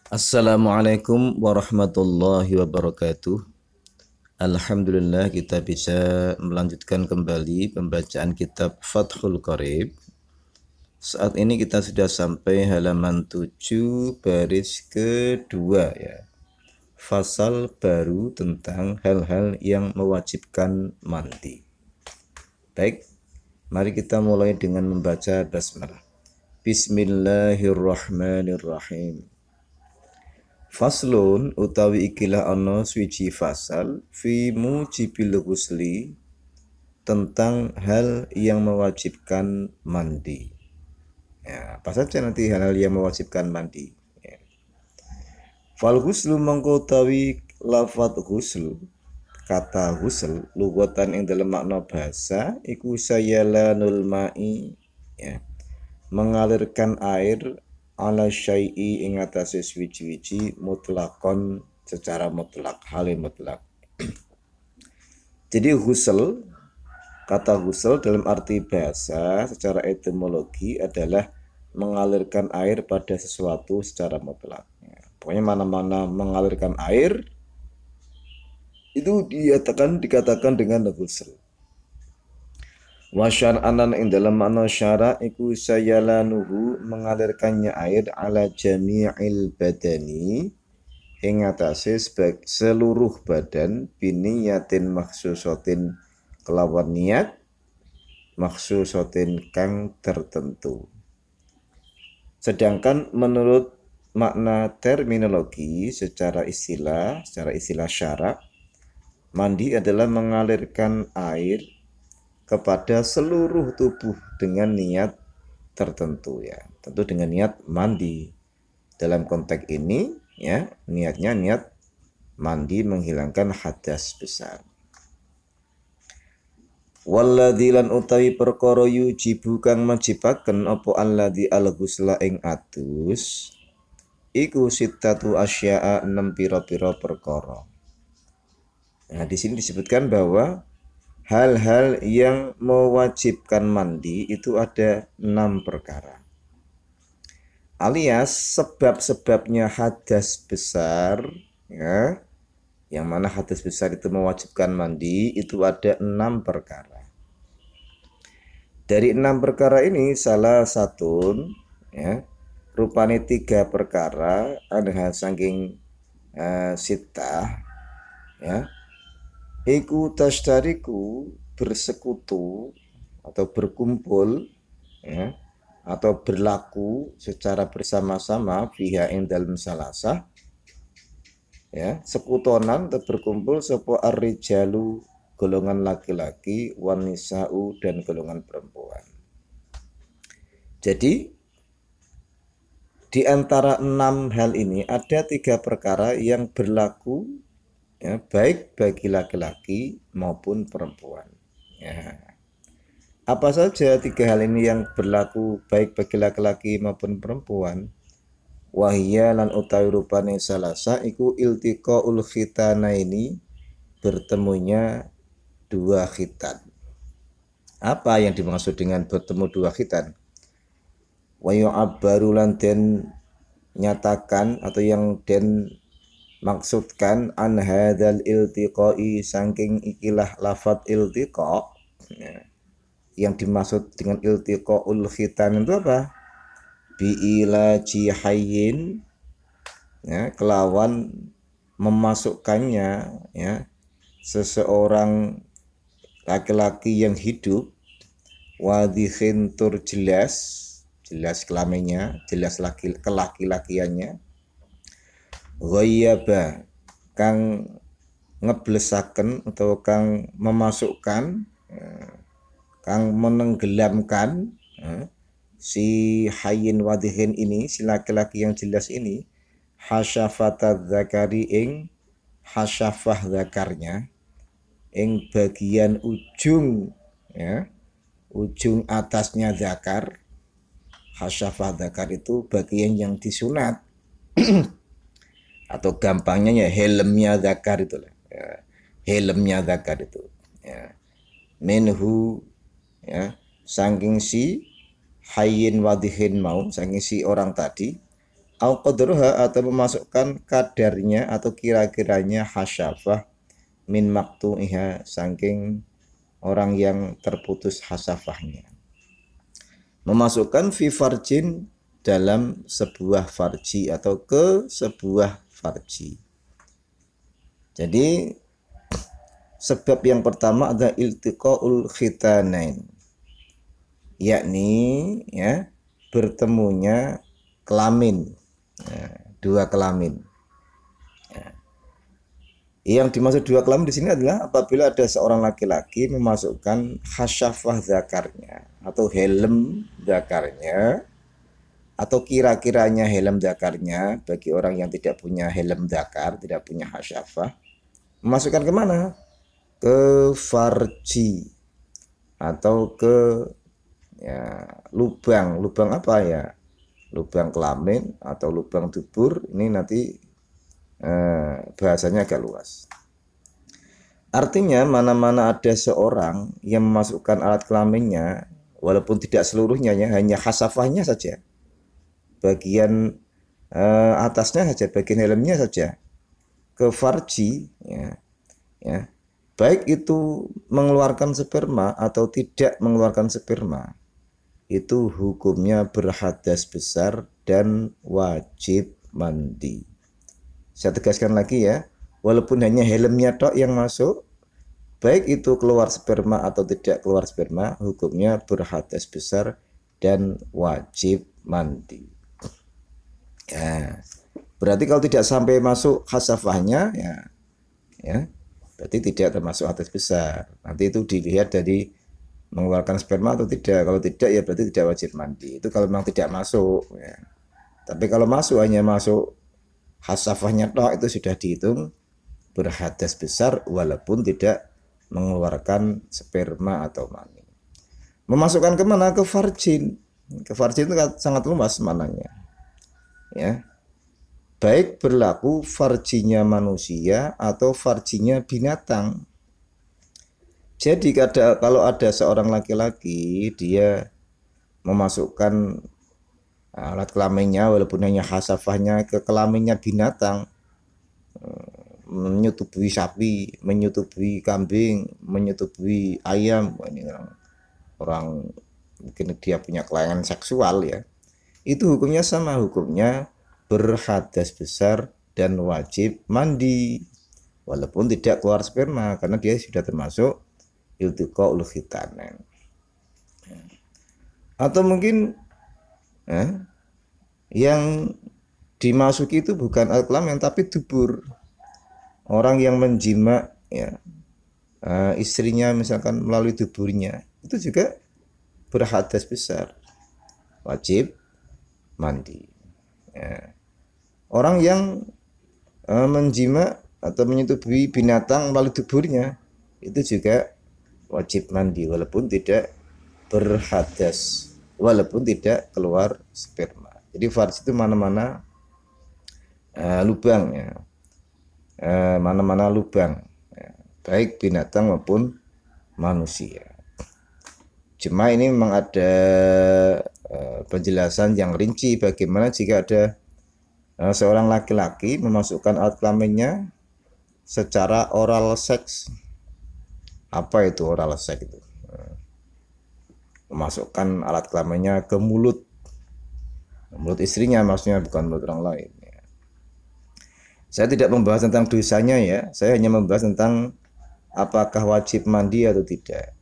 Assalamualaikum warahmatullahi wabarakatuh. Alhamdulillah kita bisa melanjutkan kembali pembacaan kitab Fathul Qorib. Saat ini kita sudah sampai halaman 7 baris kedua ya. Fasal baru tentang hal-hal yang mewajibkan mandi. Baik, mari kita mulai dengan membaca basmalah. Bismillahirrahmanirrahim. Faslun utawi ikilah ana swiji fasal fi mujibil ghusli tentang hal yang mewajibkan mandi. Ya, apa saja nanti hal-hal yang mewajibkan mandi. Ya. Fal ghuslu mangko utawi lafadz ghusl, kata ghusl lugatan ing dalam makna bahasa iku sayalanul ma'i ya, mengalirkan air ala syai'i ing atase swiji-wiji mutlakon secara mutlak, hal mutlak. Jadi ghusl, kata ghusl dalam arti bahasa secara etimologi adalah mengalirkan air pada sesuatu secara mutlak. Ya, pokoknya mana-mana mengalirkan air itu dikatakan dengan ghusl. Wa syar'anan ing dalam makna syara' iku sayalanuhu mengalirkannya air ala jami'il badani ing atase seluruh badan biniyatin makhsusatin kelawan niat makhsusatin kang tertentu. Sedangkan menurut makna terminologi secara istilah syara', mandi adalah mengalirkan air kepada seluruh tubuh dengan niat tertentu ya, tentu dengan niat mandi. Dalam konteks ini ya, niatnya niat mandi menghilangkan hadas besar. Walladzi lan utawi perkara yujibu kang majibaken apa alladzi al-ghusla ing adus iku sittatu asya'a 6 pira-pira perkara. Nah, di sini disebutkan bahwa hal-hal yang mewajibkan mandi itu ada 6 perkara. Alias sebab-sebabnya hadas besar ya, yang mana hadas besar itu mewajibkan mandi itu ada 6 perkara. Dari 6 perkara ini salah satu ya, rupanya 3 perkara ada saking sitah ya. Iku tashtariku bersekutu atau berkumpul ya, atau berlaku secara bersama-sama fiha ing dalem salasah ya, sekutonan atau berkumpul sapa ar-rijalu golongan laki-laki wan nisa'u dan golongan perempuan. Jadi di antara 6 hal ini ada 3 perkara yang berlaku ya, baik bagi laki-laki maupun perempuan. Ya. Apa saja 3 hal ini yang berlaku baik bagi laki-laki maupun perempuan? Wahia lan utawi rupane salasa iku iltiqaul khitanaini, bertemunya 2 khitan. Apa yang dimaksud dengan bertemu 2 khitan? Wa yu'abbaru lan den nyatakan atau yang den maksudkan an hadzal iltiqai saking ikilah lafadz iltiqa ya. Yang dimaksud dengan iltiqaul khitan itu apa? Bi'ilaji hayyin ya, kelawan memasukkannya ya, seseorang laki-laki yang hidup wadhihin tur jelas kelaminnya, jelas kelaki-lakiannya, ghayyaba kang ngeblesaken atau kang memasukkan kang menenggelamkan si hayyin wadhihin ini, si laki-laki yang jelas ini, hasyafata zakari ing hasyafah zakarnya, ing bagian ujung ya, ujung atasnya zakar. Hasyafah zakar itu bagian yang disunat atau gampangnya ya helmnya zakar itu ya, helmnya zakar itu ya. Minhu ya, saking si hayyin wadhihin mau, saking si orang tadi, au qadruha atau memasukkan kadarnya atau kira-kiranya hasyafah min maktu'iha saking orang yang terputus hasafahnya. Memasukkan fi farjin dalam sebuah farji atau ke sebuah farji. Jadi sebab yang pertama adalah iltiqaul khitanain, yakni ya bertemunya kelamin, dua kelamin. Yang dimaksud dua kelamin di sini adalah apabila ada seorang laki-laki memasukkan hasyafah zakarnya atau helm zakarnya atau kira-kiranya helm zakarnya bagi orang yang tidak punya helm zakar, tidak punya hasyafah, memasukkan kemana? Ke farji atau ke ya, lubang apa ya? Lubang kelamin atau lubang dubur. Ini nanti bahasanya agak luas. Artinya mana-mana ada seorang yang memasukkan alat kelaminnya, walaupun tidak seluruhnya ya, hanya khasafahnya saja, bagian atasnya saja, bagian helmnya saja, ke farji, ya, baik itu mengeluarkan sperma atau tidak mengeluarkan sperma, itu hukumnya berhadas besar dan wajib mandi. Saya tegaskan lagi ya, walaupun hanya helmnya tok yang masuk, baik itu keluar sperma atau tidak keluar sperma, hukumnya berhadas besar dan wajib mandi. Ya, berarti kalau tidak sampai masuk khasafahnya, ya, berarti tidak termasuk hadas besar. Nanti itu dilihat dari mengeluarkan sperma atau tidak. Kalau tidak, ya berarti tidak wajib mandi. Itu kalau memang tidak masuk. Ya. Tapi kalau masuk hanya masuk khasafahnya tok, itu sudah dihitung berhadas besar walaupun tidak mengeluarkan sperma atau mani. Memasukkan kemana? Ke farjin. Ke farjin itu sangat luas mananya. Ya. Baik berlaku farjinya manusia atau farjinya binatang. Jadi kalau ada seorang laki-laki dia memasukkan alat kelaminnya walaupun hanya khasafahnya ke kelaminnya binatang, menyetubui sapi, menyetubui kambing, menyetubui ayam, ini orang mungkin dia punya kelainan seksual ya, itu hukumnya sama, hukumnya berhadas besar dan wajib mandi walaupun tidak keluar sperma karena dia sudah termasuk iltiqaul khitanan. Atau mungkin yang dimasuki itu bukan alat kelamin tapi dubur. Orang yang menjima ya istrinya misalkan melalui duburnya, itu juga berhadas besar, wajib mandi. Ya. Orang yang menjima atau menyetubui binatang melalui duburnya, itu juga wajib mandi walaupun tidak berhadas, walaupun tidak keluar sperma. Jadi farj itu mana-mana lubang ya, mana-mana lubang ya, baik binatang maupun manusia. Cuma ini memang ada penjelasan yang rinci bagaimana jika ada seorang laki-laki memasukkan alat kelaminnya secara oral seks. Apa itu oral seks itu? Memasukkan alat kelaminnya ke mulut istrinya, maksudnya bukan mulut orang lain. Saya tidak membahas tentang dosanya ya, saya hanya membahas tentang apakah wajib mandi atau tidak.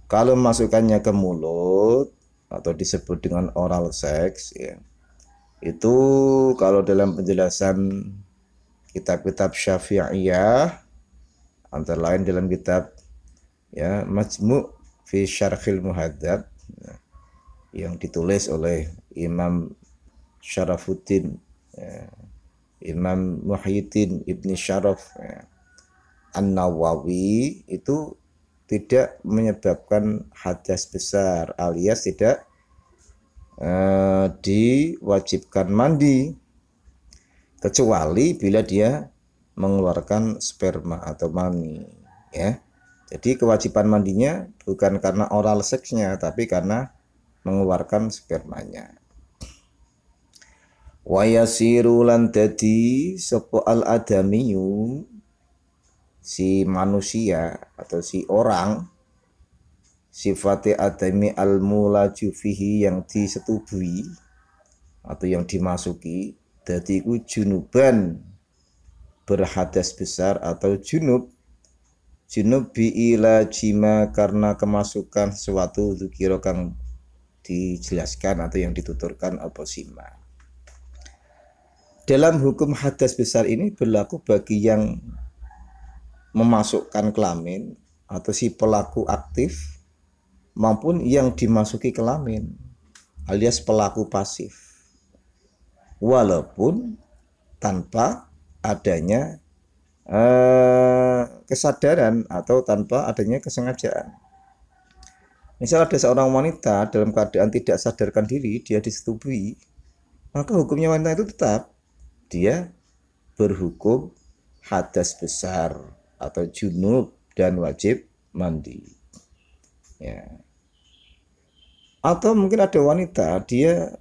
Kalau memasukkannya ke mulut atau disebut dengan oral seks ya, itu kalau dalam penjelasan kitab-kitab Syafi'iyah, antara lain dalam kitab ya Majmu' fi Syarhil Muhadzab yang ditulis oleh Imam Syarafuddin Imam Muhyiddin Ibni Syaraf An-Nawawi, itu tidak menyebabkan hadas besar alias tidak diwajibkan mandi kecuali bila dia mengeluarkan sperma atau mani ya. Jadi kewajiban mandinya bukan karena oral seksnya tapi karena mengeluarkan spermanya. Wa yasiru lan dadi sapa al adamiyu si manusia atau si orang sifate adami al mulaju fihi yang disetubui atau yang dimasuki dadi iku junuban berhadas besar atau junub bi'ila jima karena kemasukan sesuatu kira kang dijelaskan atau yang dituturkan apa sima. Dalam hukum hadas besar ini berlaku bagi yang memasukkan kelamin atau si pelaku aktif maupun yang dimasuki kelamin alias pelaku pasif, walaupun tanpa adanya kesadaran atau tanpa adanya kesengajaan. Misal ada seorang wanita dalam keadaan tidak sadarkan diri, dia disetubui, maka hukumnya wanita itu tetap dia berhukum hadas besar atau junub dan wajib mandi. Ya. Atau mungkin ada wanita dia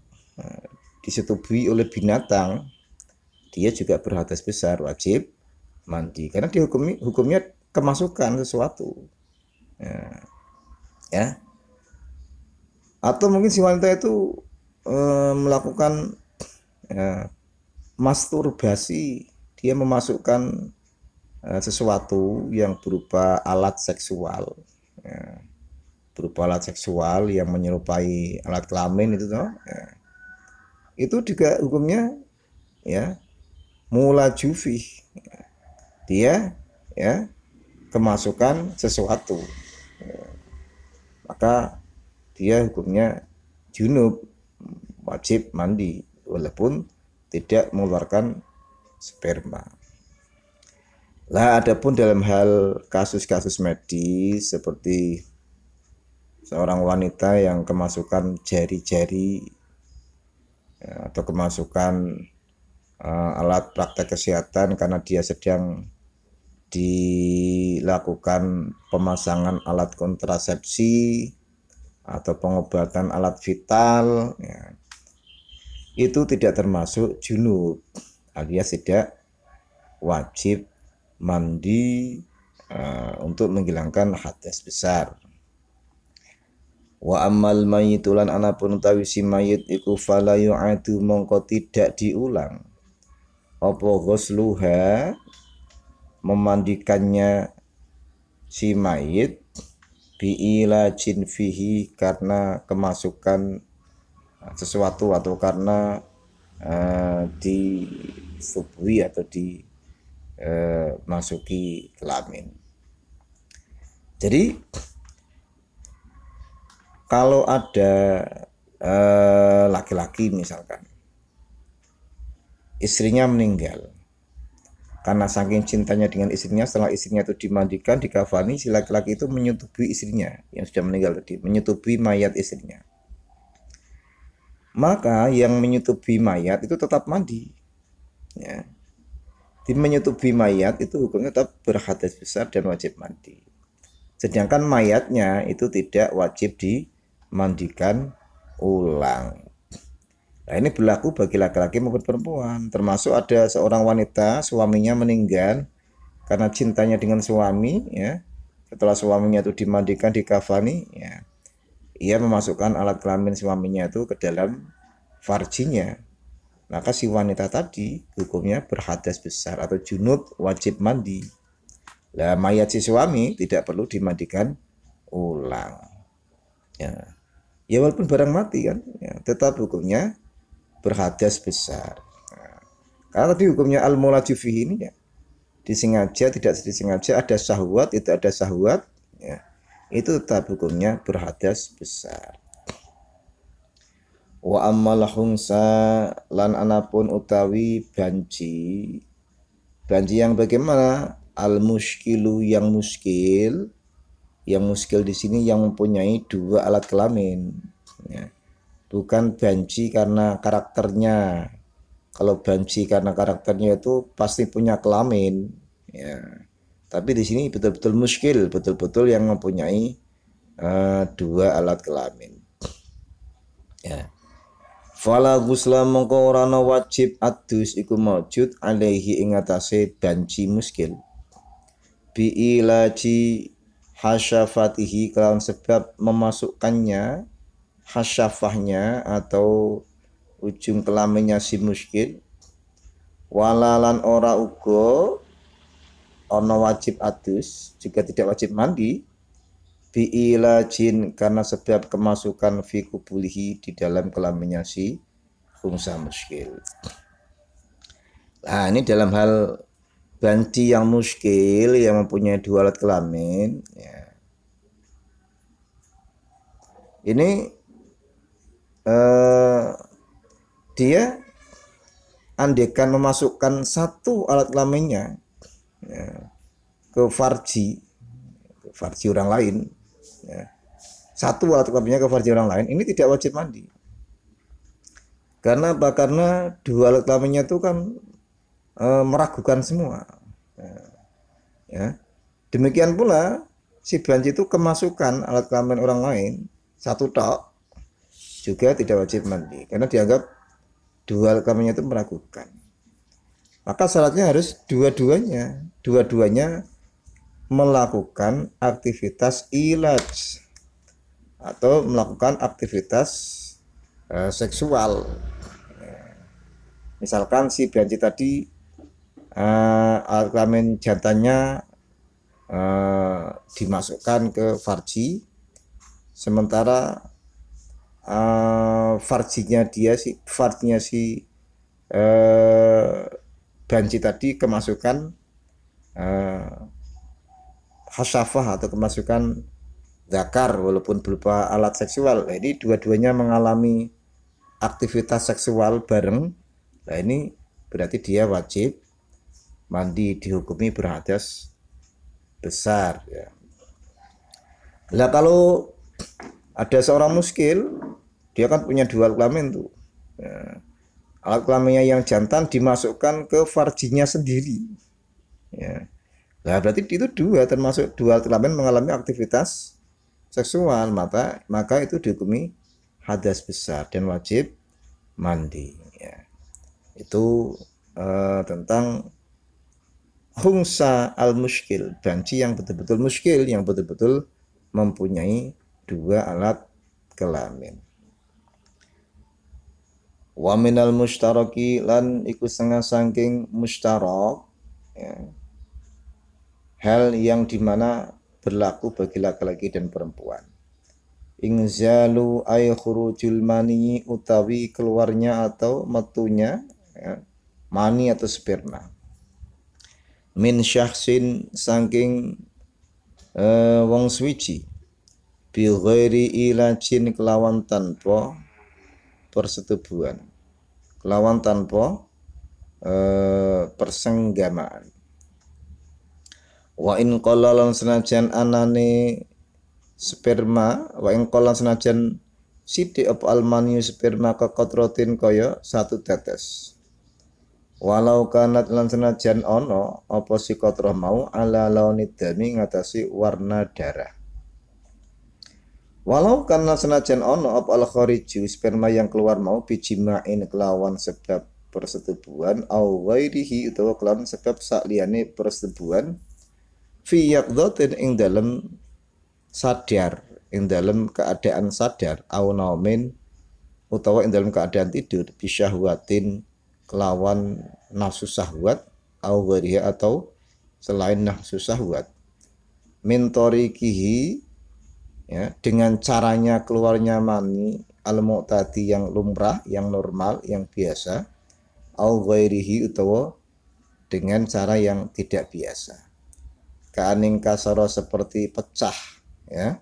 disetubui oleh binatang, dia juga berhadas besar wajib mandi karena hukumnya kemasukan sesuatu. Ya. Atau mungkin si wanita itu melakukan masturbasi, dia memasukkan sesuatu yang berupa alat seksual, berupa alat seksual yang menyerupai alat kelamin itu toh, itu juga hukumnya ya mulajufih, dia ya kemasukan sesuatu, maka dia hukumnya junub wajib mandi walaupun tidak mengeluarkan sperma. Lah adapun dalam hal kasus-kasus medis seperti seorang wanita yang kemasukan jari-jari atau kemasukan alat praktek kesehatan karena dia sedang dilakukan pemasangan alat kontrasepsi atau pengobatan alat vital, ya, itu tidak termasuk junub alias tidak wajib mandi untuk menghilangkan hadas besar. Wa ammal mayitulan anapun utawi si mayit iku fala yu'adu mongko tidak diulang apa ghusluha memandikannya si mayit bi'ila jinfihi karena kemasukan sesuatu atau karena disubui atau dimasuki kelamin. Jadi kalau ada laki-laki misalkan istrinya meninggal karena saking cintanya dengan istrinya, setelah istrinya itu dimandikan, dikafani, si laki-laki itu menyetubui istrinya yang sudah meninggal tadi, menyetubui mayat istrinya. Maka yang menyetubui mayat itu tetap mandi. Ya. Di menyetubui mayat itu hukumnya tetap berhadas besar dan wajib mandi. Sedangkan mayatnya itu tidak wajib dimandikan ulang. Nah, ini berlaku bagi laki-laki maupun perempuan. Termasuk ada seorang wanita, suaminya meninggal karena cintanya dengan suami, ya. Setelah suaminya itu dimandikan, dikafani, ya, ia memasukkan alat kelamin suaminya itu ke dalam farjinya. Maka si wanita tadi hukumnya berhadas besar atau junub wajib mandi. Nah, mayat si suami tidak perlu dimandikan ulang. Ya, ya walaupun barang mati kan, ya, tetap hukumnya berhadas besar. Nah, karena tadi hukumnya al-mulaju fihi ini ya, disengaja tidak disengaja ada syahwat, itu ada syahwat, ya, itu tetap hukumnya berhadas besar. Wa ammal khunsa lan anapun utawi banji yang bagaimana al-muskilu yang muskil di sini yang mempunyai dua alat kelamin, ya. Bukan banji karena karakternya. Kalau banji karena karakternya itu pasti punya kelamin, ya. Tapi di sini betul-betul muskil, betul-betul yang mempunyai dua alat kelamin. Ya. Fala ghusla mongko ora ana wajib adus iku maujud alaihi ing atase banci muskil bi ilaji hasyafatihi kelawan sebab memasukkannya hasyafahnya atau ujung kelaminnya si muskil walalan ora uga ana wajib adus juga tidak wajib mandi biilajin karena sebab kemasukan fi kubulihi di dalam kelaminnya si unsa muskil. Nah, ini dalam hal banci yang muskil yang mempunyai dua alat kelamin ya. Ini dia andekan memasukkan satu alat kelaminnya ya, ke farji orang lain ya. Satu alat kelaminnya ke farji orang lain ini tidak wajib mandi. Karena apa? Karena dua alat kelaminnya itu kan meragukan semua ya. Demikian pula si banci itu kemasukan alat kelamin orang lain satu tok juga tidak wajib mandi karena dianggap dua alat kelaminnya itu meragukan. Maka syaratnya harus dua-duanya melakukan aktivitas ilaj atau melakukan aktivitas seksual. Misalkan si banci tadi alat kelamin jantannya dimasukkan ke farji, sementara farjinya si banci tadi kemasukan hasyafah atau kemasukan zakar walaupun berupa alat seksual. Jadi dua-duanya mengalami aktivitas seksual bareng. Nah ini berarti dia wajib mandi, dihukumi berhadas besar ya. Lah kalau ada seorang muskil, dia kan punya dua alat kelamin tuh ya. Alat kelaminnya yang jantan dimasukkan ke farjinya sendiri ya. Nah berarti itu termasuk dua alat kelamin mengalami aktivitas seksual, maka itu dihukumi hadas besar dan wajib mandi ya. Itu tentang khungsa al-muskil, banci yang betul-betul muskil, yang betul-betul mempunyai dua alat kelamin. Wa minal mustaraki lan iku setengah saking mustarak ya. Hal yang dimana berlaku bagi laki-laki dan perempuan. Ingzalu ay khurujul mani utawi keluarnya atau metunya ya, mani atau sperma. Min syahsin saking wong swiji bi ghairi ilajin kelawan tanpa persetubuhan, kelawan tanpa persenggamaan. Wa in qallalan senajan anane sperma, wa in qallalan senajan sithik apa almaniu sperma kekotrotin kaya satu tetes. Walau kanat lan senajan ono apa si kotroh mau ala launid dami ngatasi warna darah. Walau karena senajan ono apa al khariju sperma yang keluar mau bijimain kelawan sebab persetubuhan au ghairihi utawa kelawan sebab sakliyane persetubuhan fi yaqdatin ing dalem sadar, ing dalem keadaan sadar au naumin utawa ing dalem keadaan tidur bisyahwatin kelawan nafsu syahwat au ghairihi atau selain nafsu syahwat min tariqihi ya, dengan caranya keluarnya mani al-mu'tadi yang lumrah, yang normal, yang biasa au ghairihi utawa dengan cara yang tidak biasa. Kaaning kasara seperti pecah ya,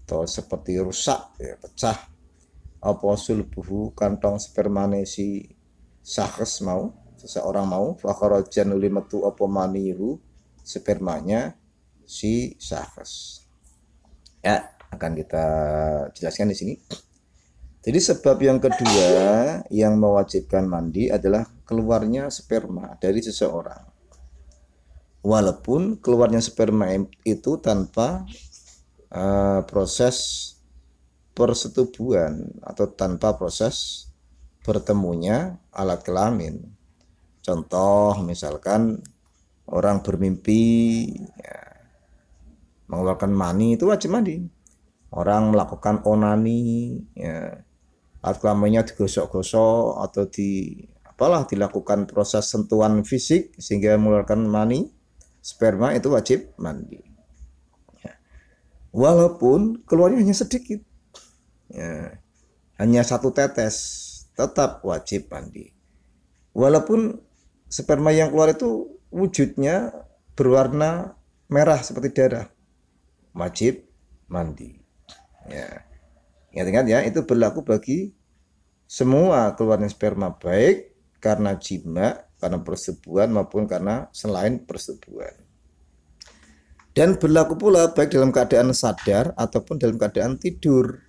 atau seperti rusak ya, pecah apa sulbuhu kantong spermane si syakhs mau, seseorang mau fakharajan limatu apa manihu spermanya si syakhs. Ya, akan kita jelaskan di sini. Jadi sebab yang kedua yang mewajibkan mandi adalah keluarnya sperma dari seseorang. Walaupun keluarnya sperma itu tanpa proses persetubuhan atau tanpa proses bertemunya alat kelamin. Contoh misalkan orang bermimpi ya, mengeluarkan mani itu wajib mandi. Orang melakukan onani ya, alat kelaminnya digosok-gosok atau dilakukan proses sentuhan fisik sehingga mengeluarkan mani, sperma, itu wajib mandi. Ya. Walaupun keluarnya hanya sedikit, ya, hanya 1 tetes, tetap wajib mandi. Walaupun sperma yang keluar itu wujudnya berwarna merah seperti darah, wajib mandi. Ya. Ingat-ingat ya, itu berlaku bagi semua keluarnya sperma, baik karena jima, karena persetubuhan, maupun karena selain persetubuhan. Dan berlaku pula baik dalam keadaan sadar ataupun dalam keadaan tidur.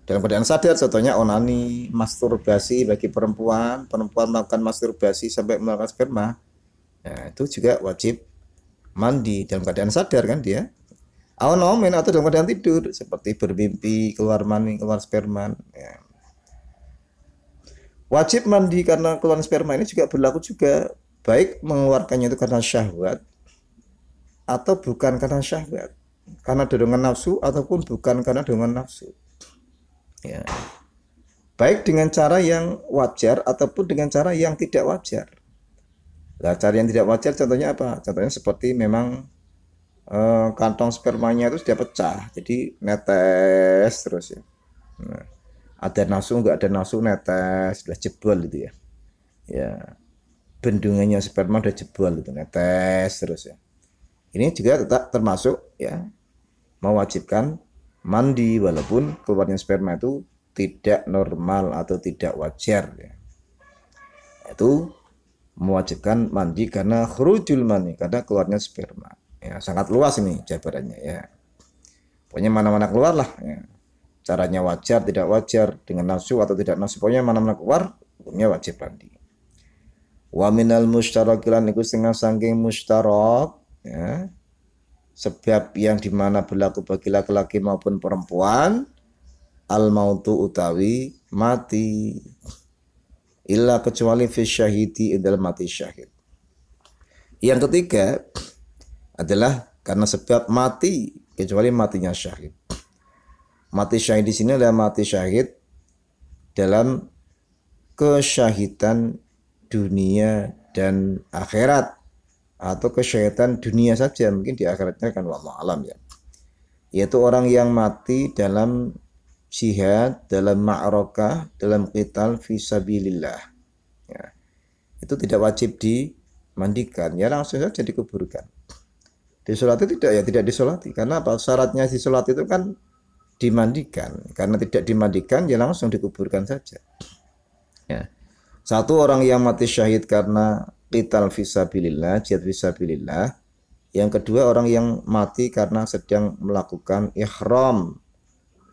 Dalam keadaan sadar, contohnya onani, masturbasi bagi perempuan melakukan masturbasi sampai melakukan sperma, nah, itu juga wajib mandi dalam keadaan sadar kan dia. Onomen atau dalam keadaan tidur, seperti bermimpi, keluar mani, keluar sperma. Ya. Wajib mandi karena keluar sperma ini juga berlaku juga baik mengeluarkannya itu karena syahwat atau bukan karena syahwat, karena dorongan nafsu ataupun bukan karena dorongan nafsu. Ya. Baik dengan cara yang wajar ataupun dengan cara yang tidak wajar. Nah, cara yang tidak wajar contohnya apa? Contohnya seperti memang kantong spermanya itu sudah pecah, jadi netes terus ya. Nah, ada nafsu nggak ada nafsu netes, sudah jebol gitu ya. Ya, bendungannya sperma udah jebol itu, netes terus ya. Ini juga tetap termasuk ya mewajibkan mandi walaupun keluarnya sperma itu tidak normal atau tidak wajar ya. Itu mewajibkan mandi karena khurujul mani, karena keluarnya sperma. Ya, sangat luas ini jabarannya ya. Pokoknya mana-mana keluar lah ya. Caranya wajar, tidak wajar, dengan nafsu atau tidak nafsu, pokoknya mana-mana keluar, hukumnya wajib mandi. Wa minal mushtarakilan iku setengah saking mushtarak ya. Sebab yang dimana berlaku bagi laki-laki maupun perempuan, al mautu utawi mati, illa kecuali fi syahidi dalam mati syahid. Yang ketiga adalah karena sebab mati, kecuali matinya syahid. Mati syahid di sini adalah mati syahid dalam kesyahidan dunia dan akhirat, atau kesyahidan dunia saja, mungkin di akhiratnya kan wallahu alam ya. Yaitu orang yang mati dalam jihad, dalam ma'rakah, dalam qital fisabilillah. Ya. Itu tidak wajib dimandikan, ya langsung saja dikuburkan. Disolati tidak, ya tidak disolati. Karena apa? Syaratnya disolati itu kan dimandikan. Karena tidak dimandikan, ya langsung dikuburkan saja. Ya. Satu, orang yang mati syahid karena qital fisabilillah, jihad fisabilillah. Yang kedua, orang yang mati karena sedang melakukan ihram,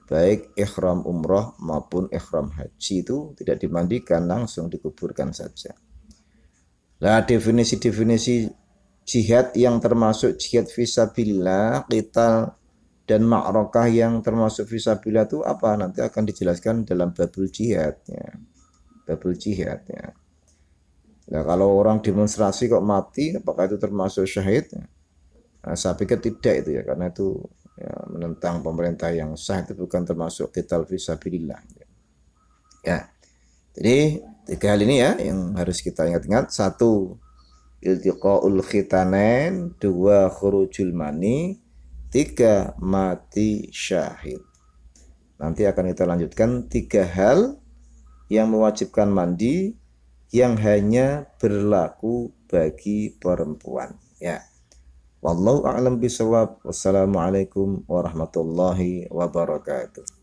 baik ihram umroh maupun ihram haji, itu tidak dimandikan, langsung dikuburkan saja. Nah, definisi-definisi jihad yang termasuk jihad fisabilillah, qital dan ma'rakah yang termasuk fisabilillah itu apa? Nanti akan dijelaskan dalam babul jihad ya. Babul jihad ya. Nah, kalau orang demonstrasi kok mati, apakah itu termasuk syahid? Nah, saya pikir tidak itu ya, karena itu ya, menentang pemerintah yang sah, itu bukan termasuk qital fisabilillah. Ya. Jadi 3 hal ini ya yang harus kita ingat-ingat. 1, iltiqaul khitanen, 2, khurujul mani, 3, mati syahid. Nanti akan kita lanjutkan 3 hal yang mewajibkan mandi yang hanya berlaku bagi perempuan ya. Wallahu a'lam bishawab. Wassalamualaikum warahmatullahi wabarakatuh.